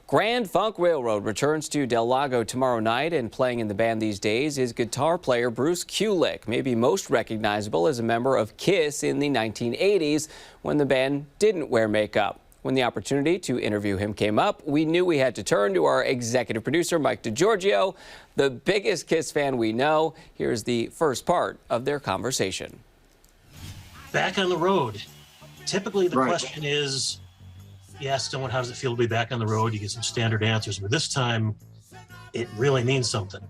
Grand Funk Railroad returns to Del Lago tomorrow night, and playing in the band these days is guitar player Bruce Kulick, maybe most recognizable as a member of Kiss in the 1980s when the band didn't wear makeup. When the opportunity to interview him came up, we knew we had to turn to our executive producer, Mike DiGiorgio, the biggest Kiss fan we know. Here's the first part of their conversation. Back on the road. Typically, the question is, you ask someone, how does it feel to be back on the road? You get some standard answers, but this time it really means something.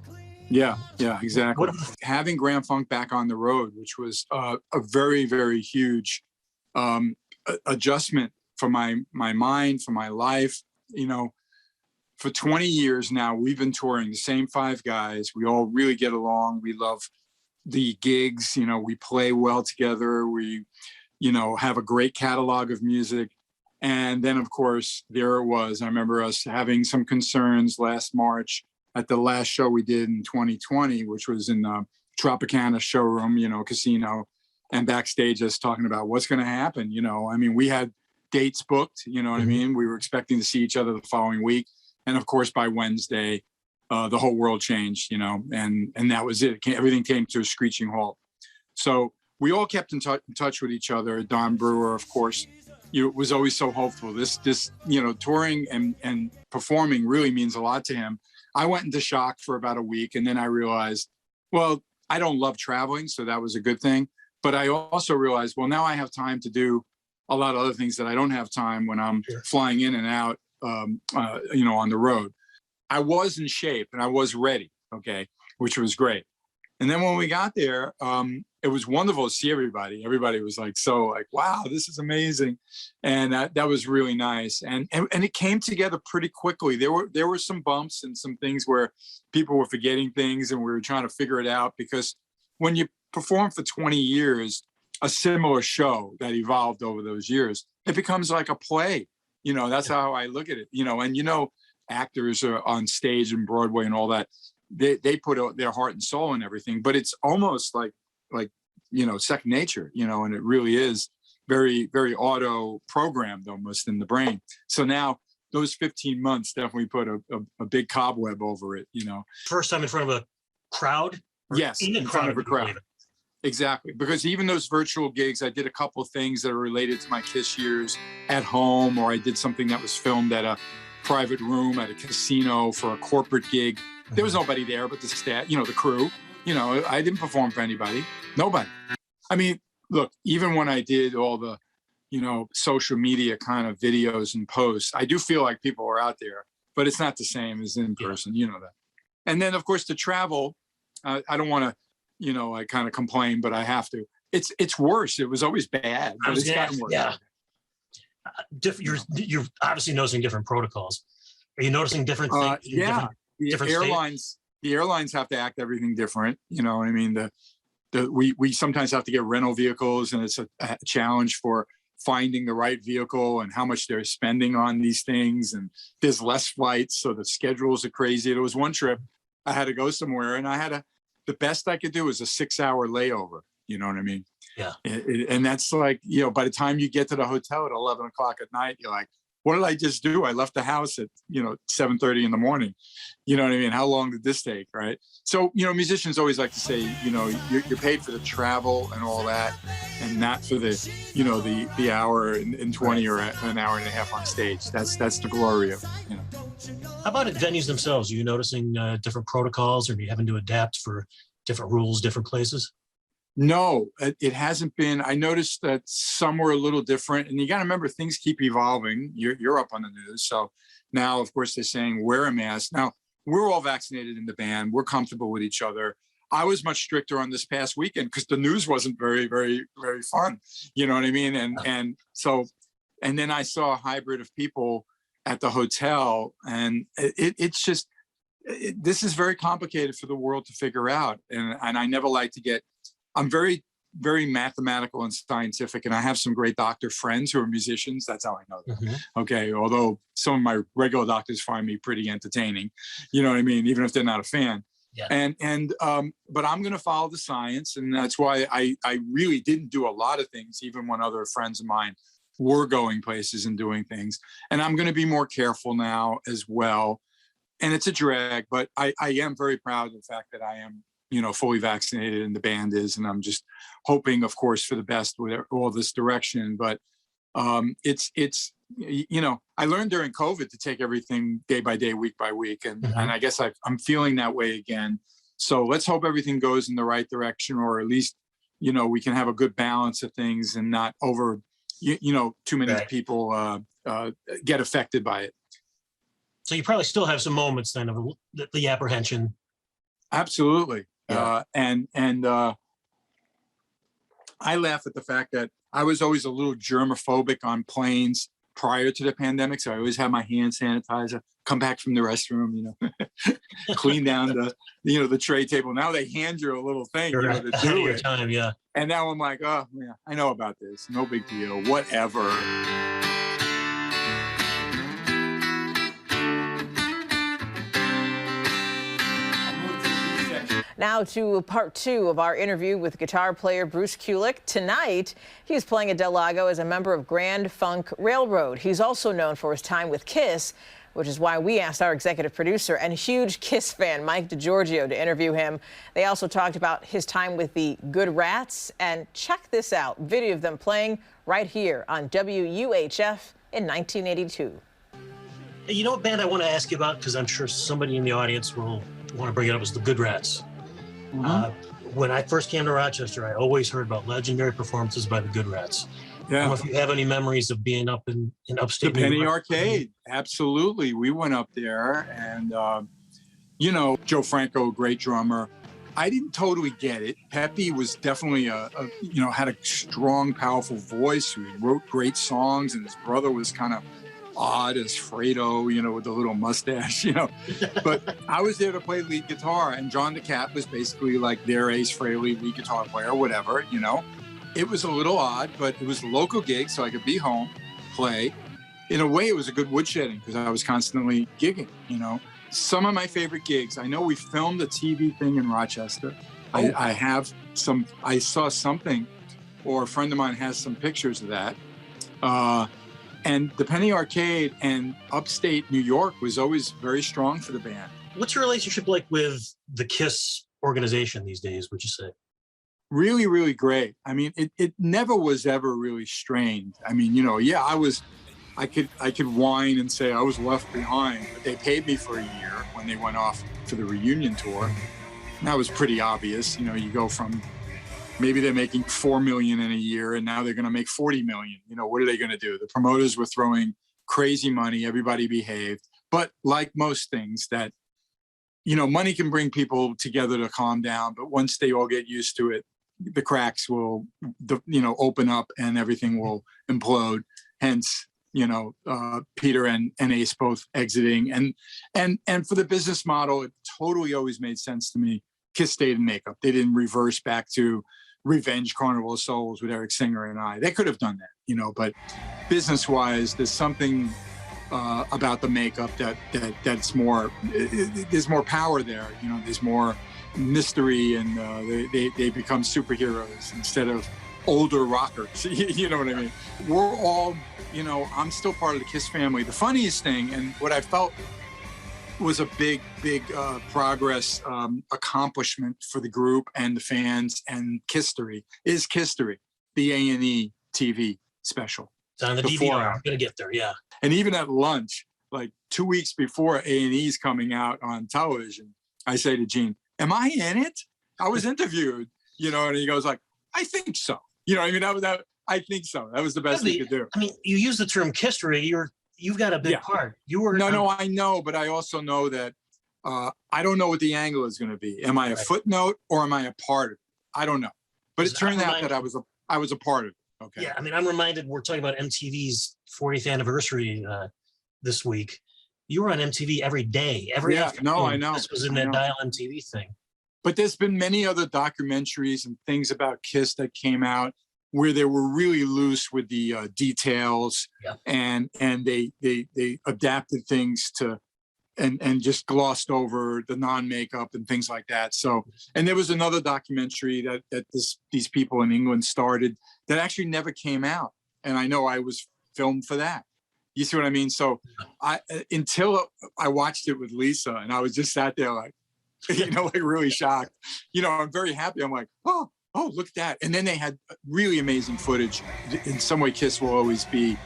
Yeah, exactly. Having Grand Funk back on the road, which was a very, very huge adjustment for my mind, for my life. You know, for 20 years now, we've been touring the same 5 guys. We all really get along. We love the gigs. You know, we play well together. We, have a great catalog of music. And then, of course, there it was. I remember us having some concerns last March at the last show we did in 2020, which was in the Tropicana showroom, casino, and backstage us talking about what's going to happen. We had dates booked, what I mean? We were expecting to see each other the following week. And of course, by Wednesday, the whole world changed, and that was it. Everything came to a screeching halt. So we all kept in touch with each other. Don Brewer, of course, was always so hopeful. This touring and performing really means a lot to him. I went into shock for about a week, and then I realized, well, I don't love traveling, so that was a good thing. But I also realized, well, now I have time to do a lot of other things that I don't have time when I'm flying in and out, on the road. I was in shape and I was ready, which was great. And then when we got there, it was wonderful to see everybody. Everybody was wow, this is amazing. And that was really nice. And it came together pretty quickly. There were some bumps and some things where people were forgetting things and we were trying to figure it out, because when you perform for 20 years, a similar show that evolved over those years, it becomes like a play. That's how I look at it, and actors are on stage and Broadway and all that. They put out their heart and soul and everything, but it's almost like second nature, and it really is very, very auto programmed almost in the brain. So now those 15 months definitely put a big cobweb over it, First time in front of a crowd? Yes, in front of a crowd. Exactly, because even those virtual gigs, I did a couple of things that are related to my Kiss years at home, or I did something that was filmed at a private room at a casino for a corporate gig. There was nobody there but the staff, the crew. I didn't perform for anybody, nobody. I mean, look, even when I did all the, social media kind of videos and posts, I do feel like people are out there, but it's not the same as in person, that. And then, of course, to travel, I don't want to, I kind of complain, but I have to. It's worse. It was always bad, but it's gotten worse. Yeah. You're obviously noticing different protocols. Are you noticing different things? The airlines have to act everything different. You know what I mean? We sometimes have to get rental vehicles, and it's a challenge for finding the right vehicle and how much they're spending on these things. And there's less flights, so the schedules are crazy. There was one trip I had to go somewhere, and the best I could do was a 6-hour layover. You know what I mean? Yeah. And that's like, by the time you get to the hotel at 11 o'clock at night, you're like, what did I just do? I left the house at, 7:30 in the morning. You know what I mean? How long did this take, right? So, musicians always like to say, you're paid for the travel and all that, and not for the hour and 20 or an hour and a half on stage. That's the glory of it. How about at venues themselves? Are you noticing different protocols, or are you having to adapt for different rules, different places? No, it hasn't been. I noticed that some were a little different, and you got to remember, things keep evolving. You're up on the news. So now, of course, they're saying wear a mask. Now, we're all vaccinated in the band. We're comfortable with each other. I was much stricter on this past weekend because the news wasn't very, very, very fun. You know what I mean? And then I saw a hybrid of people at the hotel, and it's just, this is very complicated for the world to figure out. And I never like to get, I'm very, very mathematical and scientific, and I have some great doctor friends who are musicians. That's how I know them. Okay. Although some of my regular doctors find me pretty entertaining, you know what I mean? Even if they're not a fan. Yeah. But I'm going to follow the science. And that's why I really didn't do a lot of things, even when other friends of mine were going places and doing things. And I'm going to be more careful now as well. And it's a drag, but I am very proud of the fact that I am, fully vaccinated and the band is, and I'm just hoping, of course, for the best with all this direction. But it's I learned during COVID to take everything day by day, week by week. And I guess I'm feeling that way again. So let's hope everything goes in the right direction, or at least, we can have a good balance of things and not over, too many people get affected by it. So you probably still have some moments then of the apprehension. Absolutely. Yeah. And I laugh at the fact that I was always a little germophobic on planes prior to the pandemic. So I always had my hand sanitizer, come back from the restroom, clean down the tray table. Now they hand you a little thing, to do it. Time, yeah. And now I'm like, oh, yeah, I know about this. No big deal. Whatever. Now to part 2 of our interview with guitar player Bruce Kulick. Tonight, he's playing at Del Lago as a member of Grand Funk Railroad. He's also known for his time with Kiss, which is why we asked our executive producer and huge Kiss fan, Mike DiGiorgio, to interview him. They also talked about his time with the Good Rats. And check this out, video of them playing right here on WUHF in 1982. You know what band I want to ask you about, because I'm sure somebody in the audience will want to bring it up, is the Good Rats. When I first came to Rochester, I always heard about legendary performances by the Good Rats. Yeah. I don't know if you have any memories of being up in upstate The New Penny York. Arcade. Absolutely. We went up there and, Joe Franco, great drummer. I didn't totally get it. Pepe was definitely had a strong, powerful voice. He wrote great songs, and his brother was kind of odd as Fredo, with the little mustache, But I was there to play lead guitar, and John DeCat was basically like their Ace Frehley lead guitar player, whatever, It was a little odd, but it was a local gig, so I could be home, play. In a way, it was a good woodshedding because I was constantly gigging, Some of my favorite gigs. I know we filmed a TV thing in Rochester. Oh. I saw something, or a friend of mine has some pictures of that. And the Penny Arcade and upstate New York was always very strong for the band. What's your relationship like with the Kiss organization these days, would you say? Really, really great. I mean, it never was ever really strained. I mean, I could whine and say I was left behind, but they paid me for a year when they went off for the reunion tour. And that was pretty obvious. You go from maybe they're making $4 million in a year, and now they're going to make $40 million. What are they going to do? The promoters were throwing crazy money. Everybody behaved. But like most things that, money can bring people together to calm down. But once they all get used to it, the cracks will, open up and everything will implode. Hence, Peter and Ace both exiting. And for the business model, it totally always made sense to me. Kiss stayed in makeup. They didn't reverse back to Revenge Carnival of Souls with Eric Singer and I. They could have done that, but business-wise, there's something about the makeup that's more, there's more power there. There's more mystery, and they become superheroes instead of older rockers. You know what I mean? We're all, I'm still part of the Kiss family. The funniest thing, and what I felt was a big progress accomplishment for the group and the fans and Kisstory, the A&E TV special. It's on the DVR. I'm gonna get there, yeah. And even at lunch, like 2 weeks before A&E's coming out on television, I say to Gene, "Am I in it? I was interviewed," and he goes like, "I think so." I think so. That was the best he could do. I mean, you use the term Kisstory. You've got a big part. You were no, I know, but I also know that I don't know what the angle is going to be. Am I a footnote or am I a part of it? I don't know. But it turned out that I was a part of it. Okay. Yeah, I mean, I'm reminded we're talking about MTV's 40th anniversary this week. You were on MTV every day, every afternoon. No, I know. This was in that Dial MTV thing. But there's been many other documentaries and things about Kiss that came out where they were really loose with the details, and they adapted things to and just glossed over the non-makeup and things like that. So, and there was another documentary that these people in England started that actually never came out. and I know I was filmed for that. You see what I mean? So until I watched it with Lisa, and I was just sat there like, like really shocked. I'm very happy. I'm like, oh, look at that. And then they had really amazing footage. In some way, Kiss will always be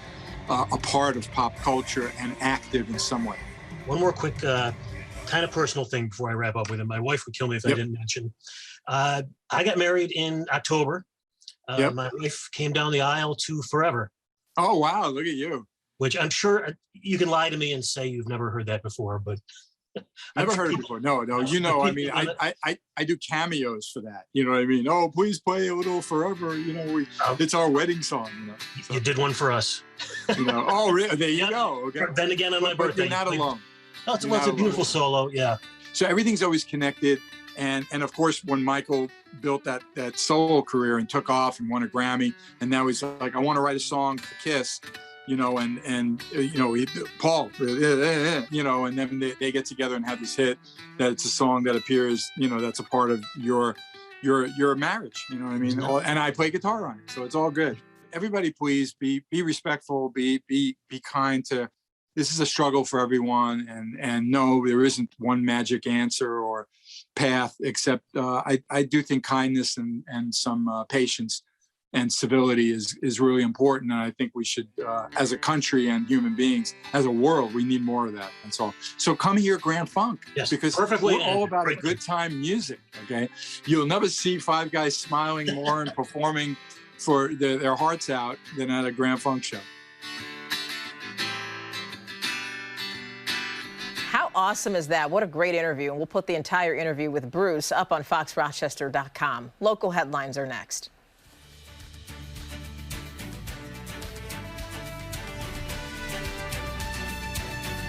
a part of pop culture and active in some way. One more quick kind of personal thing before I wrap up with it. My wife would kill me if I didn't mention. I got married in October. My wife came down the aisle to Forever. Oh, wow. Look at you. Which I'm sure you can lie to me and say you've never heard that before, but never heard it before. No. I mean, I do cameos for that. You know what I mean? Oh, please play a little Forever. It's our wedding song. So, you did one for us. Oh, really? There you go. Okay. Then again, on my birthday, you're not alone. Oh, it's a beautiful solo. Yeah. So everything's always connected, and of course, when Michael built that solo career and took off and won a Grammy, and now he's like, I want to write a song for Kiss. Paul, and then they get together and have this hit that it's a song that appears, that's a part of your marriage, you know what I mean? And I play guitar on it, so it's all good. Everybody, please be respectful, be kind to. This is a struggle for everyone, and no, there isn't one magic answer or path, except I do think kindness and some patience and civility is really important. And I think we should, as a country and human beings, as a world, we need more of that. That's all. So come here, Grand Funk, because we're all about a good time music, okay? You'll never see five guys smiling more and performing for their hearts out than at a Grand Funk show. How awesome is that? What a great interview. And we'll put the entire interview with Bruce up on foxrochester.com. Local headlines are next.